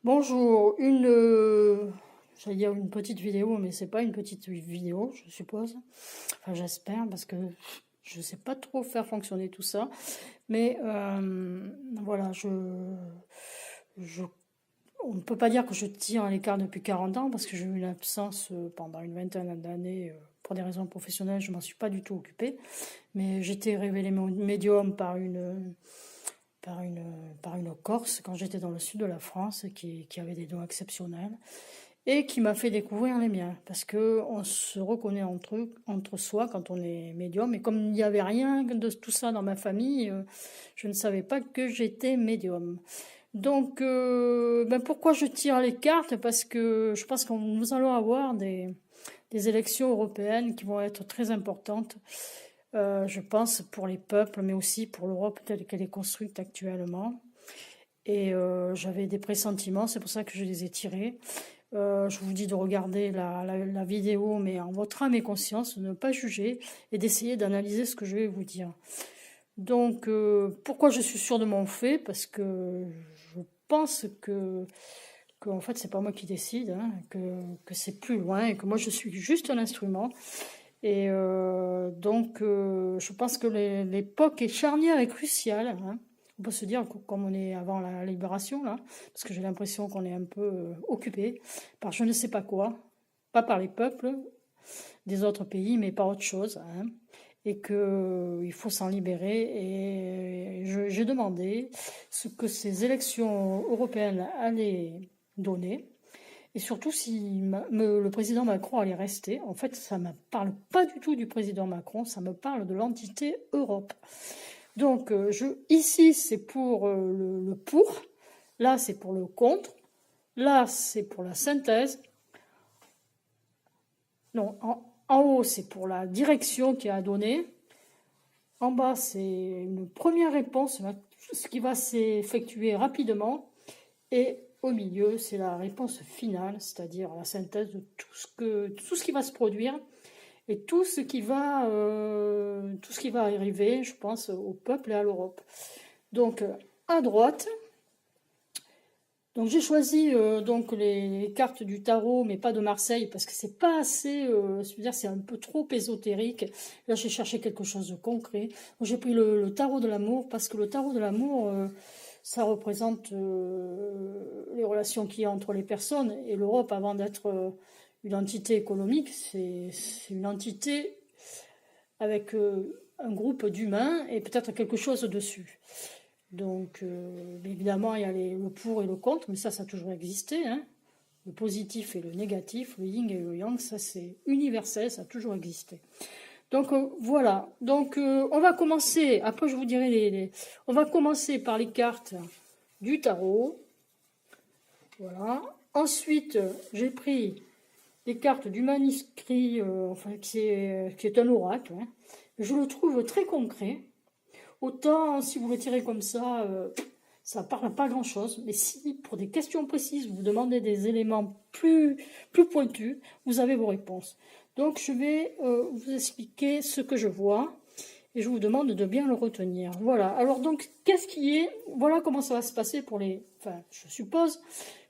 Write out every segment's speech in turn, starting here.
Bonjour, j'allais dire une petite vidéo, mais c'est pas une petite vidéo, je suppose. Enfin, j'espère, parce que je sais pas trop faire fonctionner tout ça. Mais voilà, je, on ne peut pas dire que je tire à l'écart depuis 40 ans, parce que j'ai eu une absence pendant une vingtaine d'années. Pour des raisons professionnelles, je m'en suis pas du tout occupée. Mais j'étais révélée médium par une, par une Corse quand j'étais dans le sud de la France qui avait des dons exceptionnels et qui m'a fait découvrir les miens parce que on se reconnaît entre soi quand on est médium et comme il n'y avait rien de tout ça dans ma famille, je ne savais pas que j'étais médium. Donc pourquoi je tire les cartes? Parce que je pense que nous allons avoir des élections européennes qui vont être très importantes, je pense, pour les peuples, mais aussi pour l'Europe telle qu'elle est construite actuellement. Et j'avais des pressentiments, c'est pour ça que je les ai tirés. Je vous dis de regarder la vidéo, mais en votre âme et conscience, de ne pas juger et d'essayer d'analyser ce que je vais vous dire. Donc, pourquoi je suis sûre de mon fait? Parce que je pense que en fait, c'est pas moi qui décide, hein, que c'est plus loin et que moi, je suis juste un instrument. Et je pense que l'époque est charnière et cruciale, hein. On peut se dire, comme on est avant la libération, là, parce que j'ai l'impression qu'on est un peu occupé par je ne sais pas quoi, pas par les peuples des autres pays, mais par autre chose, hein, et qu'il faut s'en libérer. Et j'ai demandé ce que ces élections européennes allaient donner. Et surtout, si le président Macron allait rester, en fait, ça ne me parle pas du tout du président Macron, ça me parle de l'entité Europe. Donc, ici, c'est pour le pour, là, c'est pour le contre, là, c'est pour la synthèse, non, en haut, c'est pour la direction qu'il a donnée, en bas, c'est une première réponse, ce qui va s'effectuer rapidement, et au milieu, c'est la réponse finale, c'est-à-dire la synthèse de tout ce qui va se produire et tout ce qui va arriver, je pense, au peuple et à l'Europe. Donc, à droite, donc j'ai choisi donc les cartes du tarot, mais pas de Marseille, parce que c'est pas assez, je veux dire, c'est un peu trop ésotérique. Là, j'ai cherché quelque chose de concret. Donc, j'ai pris le tarot de l'amour, parce que le tarot de l'amour, ça représente les relations qu'il y a entre les personnes. Et l'Europe, avant d'être une entité économique, c'est une entité avec un groupe d'humains et peut-être quelque chose dessus. Donc, évidemment, il y a le pour et le contre, mais ça a toujours existé, hein. Le positif et le négatif, le yin et le yang, ça c'est universel, ça a toujours existé. Donc voilà, donc on va commencer, après je vous dirai on va commencer par les cartes du tarot, voilà. Ensuite, j'ai pris les cartes du manuscrit, enfin, qui est un oracle, hein. Je le trouve très concret. Autant, si vous le tirez comme ça parle pas grand-chose. Mais si, pour des questions précises, vous demandez des éléments plus pointus, vous avez vos réponses. Donc, je vais vous expliquer ce que je vois. Et je vous demande de bien le retenir. Voilà. Alors, donc, voilà comment ça va se passer enfin, je suppose,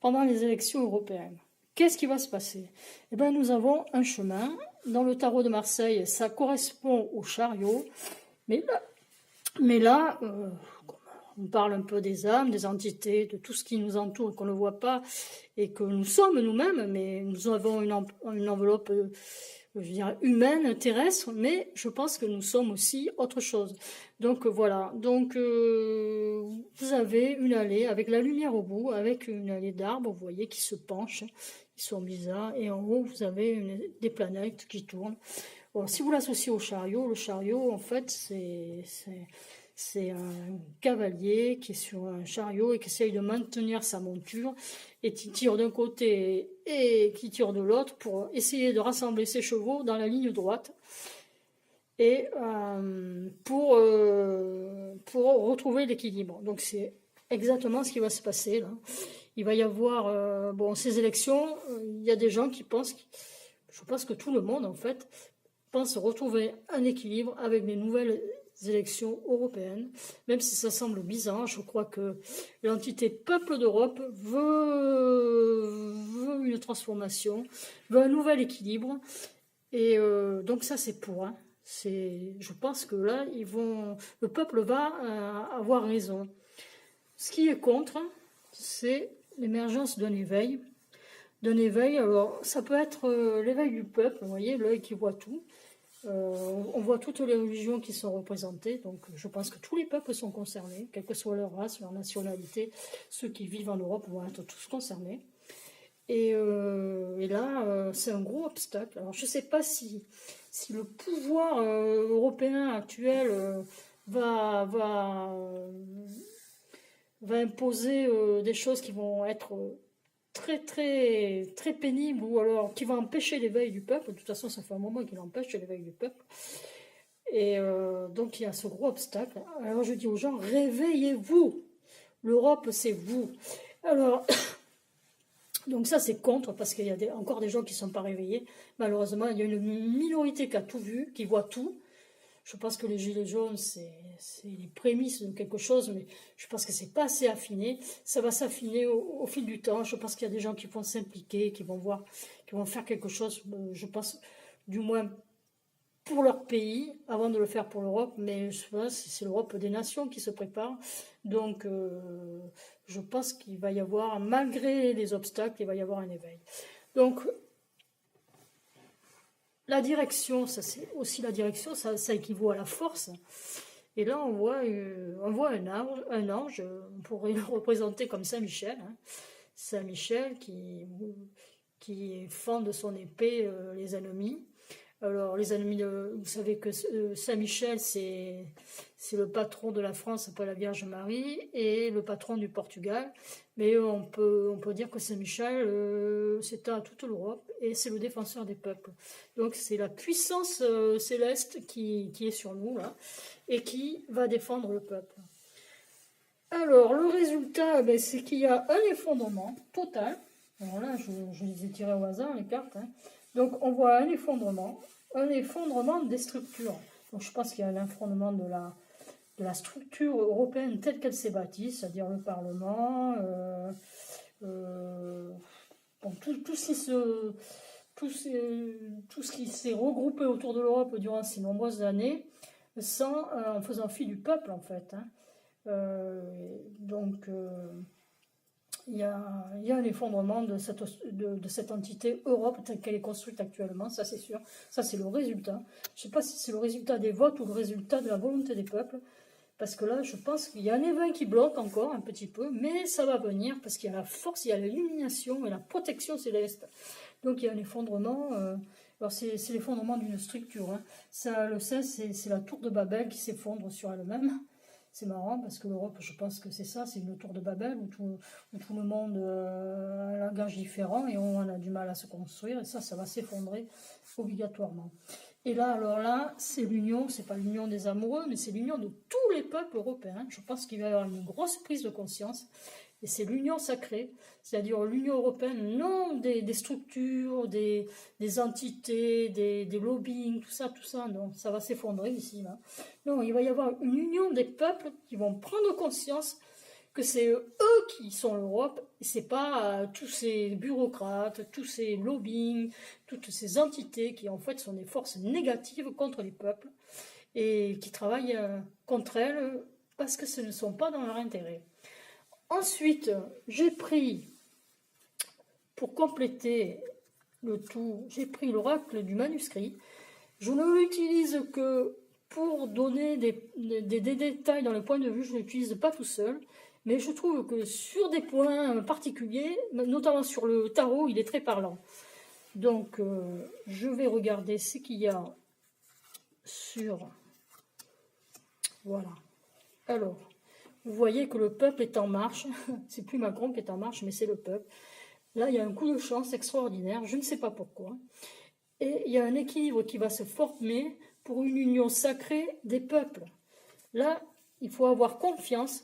pendant les élections européennes. Qu'est-ce qui va se passer? Eh bien, nous avons un chemin. Dans le tarot de Marseille, ça correspond au chariot. Mais là, on parle un peu des âmes, des entités, de tout ce qui nous entoure, qu'on ne voit pas, et que nous sommes nous-mêmes, mais nous avons une enveloppe, je dirais, humaine, terrestre, mais je pense que nous sommes aussi autre chose. Donc voilà, donc vous avez une allée avec la lumière au bout, avec une allée d'arbres, vous voyez, qui se penchent, qui sont bizarres, et en haut, vous avez des planètes qui tournent. Bon, si vous l'associez au chariot, le chariot, en fait, c'est un cavalier qui est sur un chariot et qui essaye de maintenir sa monture et qui tire d'un côté et qui tire de l'autre pour essayer de rassembler ses chevaux dans la ligne droite et pour retrouver l'équilibre. Donc c'est exactement ce qui va se passer là. Il va y avoir ces élections, il y a des gens qui pensent, je pense que tout le monde en fait pense retrouver un équilibre avec des nouvelles élections européennes, même si ça semble bizarre. Je crois que l'entité peuple d'Europe veut une transformation, veut un nouvel équilibre, et donc ça c'est pour. Hein. Je pense que là, le peuple va avoir raison. Ce qui est contre, c'est l'émergence d'un éveil. Alors ça peut être l'éveil du peuple, vous voyez, l'œil qui voit tout. On voit toutes les religions qui sont représentées, donc je pense que tous les peuples sont concernés, quelle que soit leur race, leur nationalité. Ceux qui vivent en Europe vont être tous concernés. Et là, c'est un gros obstacle. Alors je ne sais pas si le pouvoir européen actuel va imposer des choses qui vont être très très très pénibles, ou alors qui vont empêcher l'éveil du peuple. De toute façon, ça fait un moment qu'il empêche l'éveil du peuple. Et donc il y a ce gros obstacle. Alors je dis aux gens, réveillez-vous. L'Europe, c'est vous. Alors, donc ça c'est contre, parce qu'il y a encore des gens qui ne sont pas réveillés. Malheureusement, il y a une minorité qui a tout vu, qui voit tout. Je pense que les gilets jaunes, c'est les prémices de quelque chose, mais je pense que c'est pas assez affiné. Ça va s'affiner au fil du temps. Je pense qu'il y a des gens qui vont s'impliquer, qui vont faire quelque chose, je pense, du moins pour leur pays, avant de le faire pour l'Europe, mais je pense que c'est l'Europe des nations qui se prépare. Donc, je pense qu'il va y avoir, malgré les obstacles, il va y avoir un éveil. Donc, la direction, ça c'est aussi la direction, ça équivaut à la force. Et là, on voit un ange, on pourrait le représenter comme Saint-Michel. Hein. Saint-Michel qui fend de son épée les ennemis. Alors, les ennemis, vous savez que Saint-Michel, c'est le patron de la France après la Vierge Marie et le patron du Portugal. Mais on peut dire que Saint-Michel, c'est à toute l'Europe et c'est le défenseur des peuples. Donc, c'est la puissance céleste qui est sur nous, là, et qui va défendre le peuple. Alors, le résultat, c'est qu'il y a un effondrement total. Alors là, je les ai tirés au hasard, les cartes. Hein. Donc, on voit un effondrement des structures. Donc, je pense qu'il y a un effondrement de la structure européenne telle qu'elle s'est bâtie, c'est-à-dire le Parlement, tout ce qui s'est regroupé autour de l'Europe durant ces nombreuses années, en faisant fi du peuple, en fait. Hein. Donc, il y a un effondrement de cette entité Europe telle qu'elle est construite actuellement, ça c'est sûr. Ça c'est le résultat. Je ne sais pas si c'est le résultat des votes ou le résultat de la volonté des peuples, parce que là je pense qu'il y a un éveil qui bloque encore un petit peu, mais ça va venir parce qu'il y a la force, il y a l'illumination et la protection céleste. Donc il y a un effondrement. Alors c'est l'effondrement d'une structure. Hein. Ça, le sait, c'est la tour de Babel qui s'effondre sur elle-même. C'est marrant parce que l'Europe, je pense que c'est ça, c'est une tour de Babel où tout le monde a un langage différent et on a du mal à se construire. Et ça va s'effondrer obligatoirement. Et là, alors là, c'est l'union, c'est pas l'union des amoureux, mais c'est l'union de tous les peuples européens. Je pense qu'il va y avoir une grosse prise de conscience. Et c'est l'union sacrée, c'est-à-dire l'Union européenne, non des structures, des entités, des lobbying, tout ça, non, ça va s'effondrer ici. Là. Non, il va y avoir une union des peuples qui vont prendre conscience que c'est eux qui sont l'Europe, et c'est pas tous ces bureaucrates, tous ces lobbying, toutes ces entités qui en fait sont des forces négatives contre les peuples et qui travaillent contre elles parce que ce ne sont pas dans leur intérêt. Ensuite, j'ai pris, pour compléter le tout, j'ai pris l'oracle du manuscrit. Je ne l'utilise que pour donner des détails dans le point de vue, je ne l'utilise pas tout seul, mais je trouve que sur des points particuliers, notamment sur le tarot, il est très parlant. Donc, je vais regarder ce qu'il y a sur... Voilà. Alors... Vous voyez que le peuple est en marche. C'est plus Macron qui est en marche, mais c'est le peuple. Là, il y a un coup de chance extraordinaire. Je ne sais pas pourquoi. Et il y a un équilibre qui va se former pour une union sacrée des peuples. Là, il faut avoir confiance.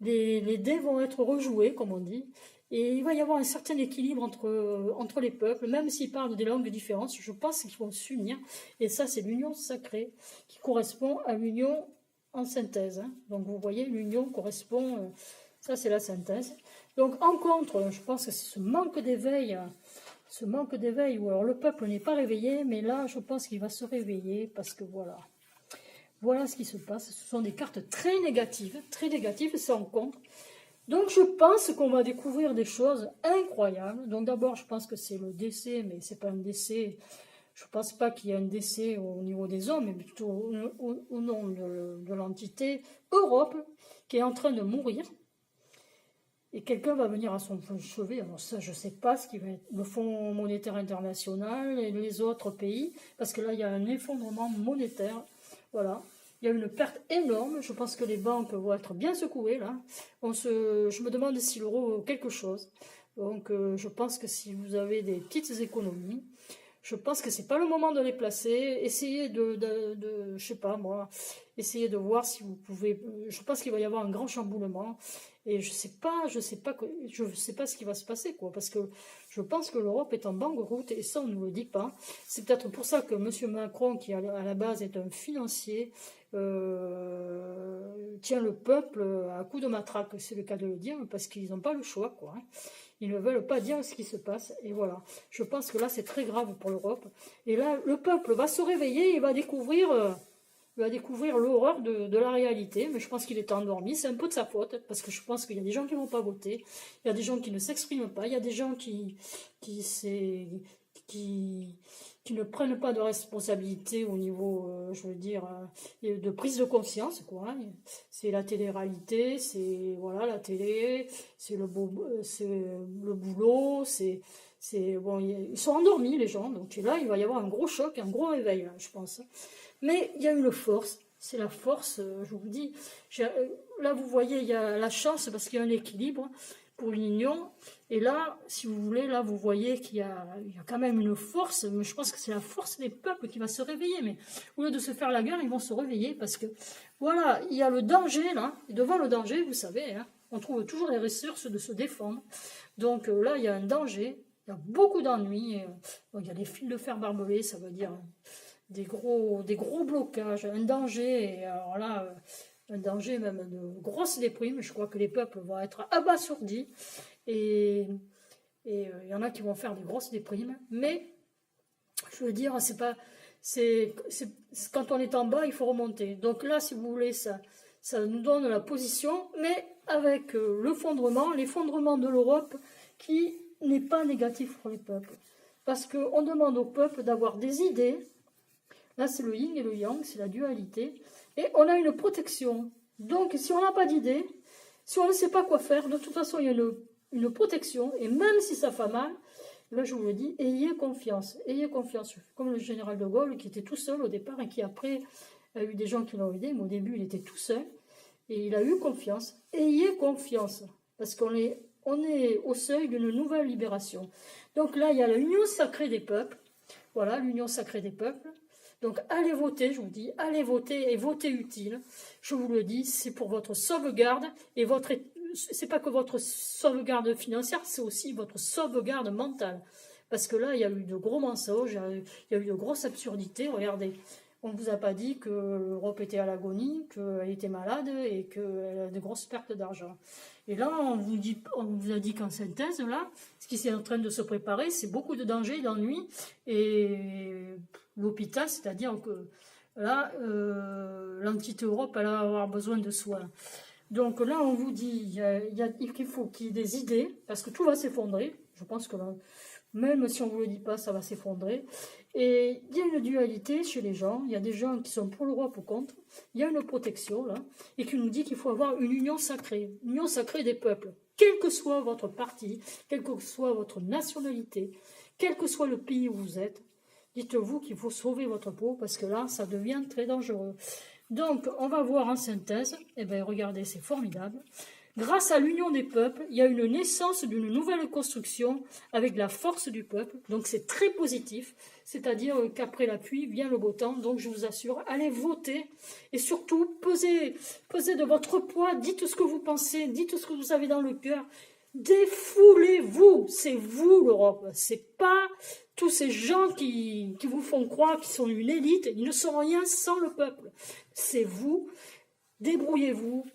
les dés vont être rejoués, comme on dit, et il va y avoir un certain équilibre entre les peuples, même s'ils parlent des langues différentes, je pense qu'ils vont s'unir, et ça c'est l'union sacrée, qui correspond à l'union en synthèse. Hein. Donc vous voyez, l'union correspond, ça c'est la synthèse. Donc en contre, je pense que c'est ce manque d'éveil, ou alors le peuple n'est pas réveillé, mais là je pense qu'il va se réveiller, parce que voilà. Voilà ce qui se passe, ce sont des cartes très négatives, c'est en contre. Donc je pense qu'on va découvrir des choses incroyables. Donc d'abord je pense que c'est le décès, mais c'est pas un décès, je pense pas qu'il y ait un décès au niveau des hommes, mais plutôt au nom de l'entité Europe qui est en train de mourir. Et quelqu'un va venir à son chevet. Alors ça, je ne sais pas ce qui va être le Fonds monétaire international et les autres pays, parce que là, il y a un effondrement monétaire. Voilà. Il y a une perte énorme. Je pense que les banques vont être bien secouées, là. Je me demande si l'euro vaut quelque chose. Donc, je pense que si vous avez des petites économies, je pense que c'est pas le moment de les placer. Essayez je sais pas moi, essayez de voir si vous pouvez. Je pense qu'il va y avoir un grand chamboulement et je sais pas ce qui va se passer quoi, parce que je pense que l'Europe est en banqueroute et ça on ne nous le dit pas. C'est peut-être pour ça que M. Macron, qui à la base est un financier, tient le peuple à coups de matraque, c'est le cas de le dire, parce qu'ils n'ont pas le choix quoi. Hein. Ils ne veulent pas dire ce qui se passe. Et voilà. Je pense que là, c'est très grave pour l'Europe. Et là, le peuple va se réveiller et va découvrir l'horreur de la réalité. Mais je pense qu'il est endormi. C'est un peu de sa faute. Parce que je pense qu'il y a des gens qui ne vont pas voter. Il y a des gens qui ne s'expriment pas. Il y a des gens qui ne prennent pas de responsabilité au niveau, je veux dire, de prise de conscience, quoi. Hein. C'est la télé-réalité, c'est voilà la télé, c'est le boulot, bon, ils sont endormis les gens, donc là il va y avoir un gros choc, un gros réveil, là, je pense. Mais il y a une force, c'est la force, je vous dis. Là vous voyez, il y a la chance parce qu'il y a un équilibre pour une union. Et là, si vous voulez, là, vous voyez qu'il y a quand même une force, mais je pense que c'est la force des peuples qui va se réveiller. Mais au lieu de se faire la guerre, ils vont se réveiller parce que, voilà, il y a le danger, là. Et devant le danger, vous savez, hein, on trouve toujours les ressources de se défendre. Donc là, il y a un danger, il y a beaucoup d'ennuis. Il y a des fils de fer barbelés, ça veut dire des gros blocages, un danger. Et alors là... un danger même de grosses déprimes. Je crois que les peuples vont être abasourdis et il y en a qui vont faire des grosses déprimes. Mais je veux dire, quand on est en bas, il faut remonter. Donc là, si vous voulez, ça nous donne la position, mais avec l'effondrement de l'Europe qui n'est pas négatif pour les peuples. Parce qu'on demande au peuple d'avoir des idées. Là, c'est le yin et le yang, c'est la dualité. Et on a une protection. Donc, si on n'a pas d'idée, si on ne sait pas quoi faire, de toute façon, il y a une protection. Et même si ça fait mal, là, je vous le dis, ayez confiance. Ayez confiance. Comme le général de Gaulle, qui était tout seul au départ et qui, après, a eu des gens qui l'ont aidé. Mais au début, il était tout seul. Et il a eu confiance. Ayez confiance. Parce qu'on est au seuil d'une nouvelle libération. Donc là, il y a l'union sacrée des peuples. Voilà, l'union sacrée des peuples. Donc allez voter, je vous dis, allez voter et votez utile. Je vous le dis, c'est pour votre sauvegarde et c'est pas que votre sauvegarde financière, c'est aussi votre sauvegarde mentale. Parce que là, il y a eu de gros mensonges, il y a eu de grosses absurdités. Regardez, on ne vous a pas dit que l'Europe était à l'agonie, qu'elle était malade et qu'elle a de grosses pertes d'argent. Et là, on vous a dit qu'en synthèse, là, ce qui est en train de se préparer, c'est beaucoup de dangers, d'ennuis et l'hôpital, c'est-à-dire que là, l'entité Europe, elle va avoir besoin de soins. Donc là, on vous dit qu'il faut qu'il y ait des idées, parce que tout va s'effondrer. Je pense que là, même si on ne vous le dit pas, ça va s'effondrer. Et il y a une dualité chez les gens. Il y a des gens qui sont pour l'Europe ou contre. Il y a une protection, là, et qui nous dit qu'il faut avoir une union sacrée des peuples. Quel que soit votre parti, quelle que soit votre nationalité, quel que soit le pays où vous êtes, dites-vous qu'il faut sauver votre peau, parce que là, ça devient très dangereux. Donc, on va voir en synthèse. Eh bien, regardez, c'est formidable. Grâce à l'union des peuples, il y a une naissance d'une nouvelle construction avec la force du peuple. Donc c'est très positif, c'est-à-dire qu'après la pluie vient le beau temps. Donc je vous assure, allez voter et surtout pesez de votre poids, dites ce que vous pensez, dites ce que vous avez dans le cœur. Défoulez-vous, c'est vous l'Europe, c'est pas tous ces gens qui vous font croire qu'ils sont une élite, ils ne sont rien sans le peuple. C'est vous, débrouillez-vous.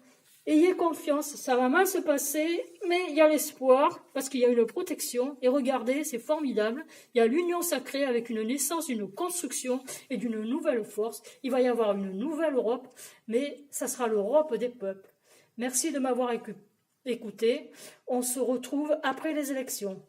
Ayez confiance, ça va mal se passer, mais il y a l'espoir, parce qu'il y a une protection. Et regardez, c'est formidable. Il y a l'union sacrée avec une naissance, une construction et d'une nouvelle force. Il va y avoir une nouvelle Europe, mais ça sera l'Europe des peuples. Merci de m'avoir écouté. On se retrouve après les élections.